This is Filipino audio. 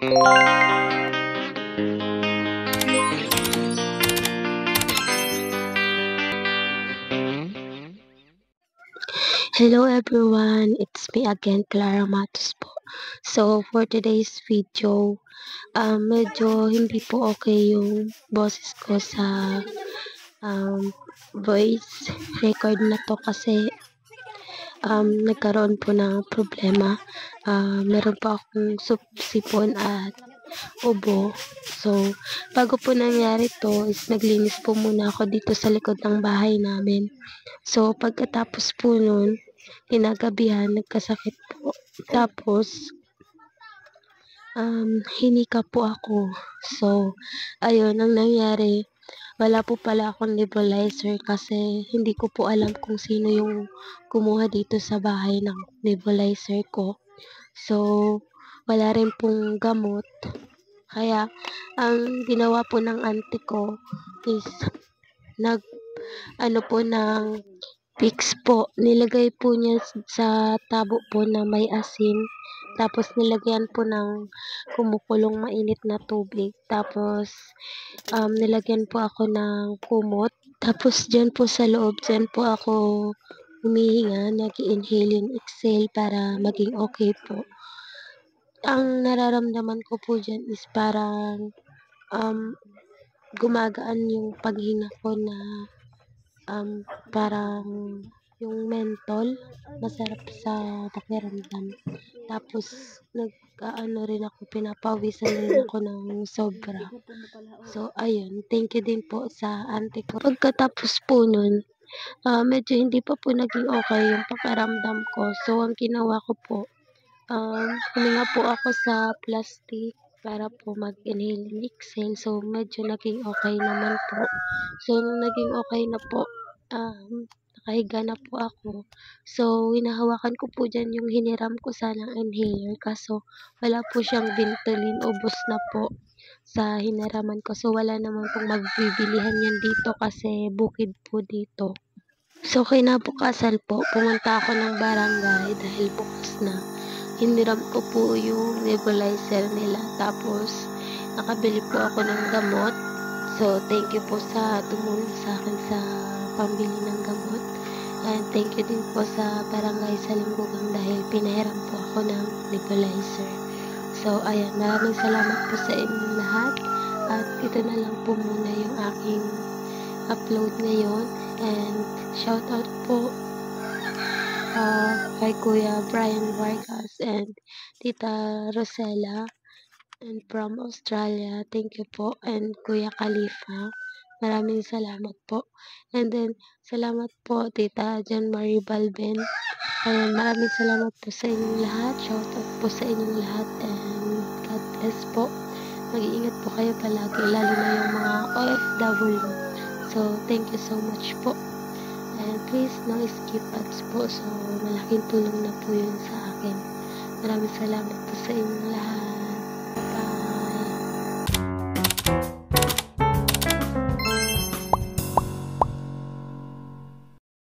Hello everyone, it's me again, Clara Matos po. So, for today's video, medyo hindi po okay yung boses ko sa voice record na to kasi nagkaroon po ng problema. Meron po akong sipon at ubo. So, bago po nangyari to is naglinis po muna ako dito sa likod ng bahay namin. So, pagkatapos po nun, kinagabihan, nagkasakit po. Tapos, hinika po ako. So, ayun, ang nangyari, wala po pala akong nebulizer kasi hindi ko po alam kung sino yung kumuha dito sa bahay ng nebulizer ko. So, wala rin pong gamot. Kaya, ang ginawa po ng auntie ko is ng Vicks po. Nilagay po niya sa tabo po na may asin. Tapos nilagyan po ng kumukulong mainit na tubig. Tapos nilagyan po ako ng kumot. Tapos dyan po sa loob, dyan po ako humihinga, nag-inhale and exhale para maging okay po. Ang nararamdaman ko po dyan is parang gumagaan yung paghinga ko na parang yung mentol, masarap sa pakiramdam. Tapos, rin ako, pinapawisan rin ako ng sobra. So, ayun, thank you din po sa auntie ko. Pagkatapos po nun, medyo hindi pa po naging okay yung pakiramdam ko. So, ang ginawa ko po, huminga po ako sa plastic para po mag-inhale and exhale. So, medyo naging okay naman po. So, nung naging okay na po, nakahiga na po ako. So, hinahawakan ko po dyan yung hiniram ko sanang inhaler. Kaso, wala po siyang Ventolin. Ubos na po sa hiniraman ko. So, wala naman pong magbibilihan yan dito kasi bukid po dito. So, kinabukasan po, pumunta ako ng barangay dahil bukas na. Hiniram ko po yung nebulizer nila. Tapos, nakabili po ako ng gamot. So, thank you po sa tumulong sa akin sa pambili ng gamot. And thank you din po sa barangay sa Limbugang dahil pinahiram po ako ng nebulizer. So, ayan, maraming salamat po sa inyong lahat. At ito na lang po muna yung aking upload ngayon. And shout out po kay Kuya Brian Vargas and Tita Rosella and from Australia. Thank you po. And Kuya Khalifa. Maraming salamat po. And then, salamat po Tita John Marie Balben. Ayan, maraming salamat po sa inyong lahat. Shout out po sa inyong lahat. And God bless po. Mag-iingat po kayo palagi, lalo na yung mga OFW. So, thank you so much po. And please, no skip ads po. So, malaking tulong na po yun sa akin. Maraming salamat po sa inyong lahat.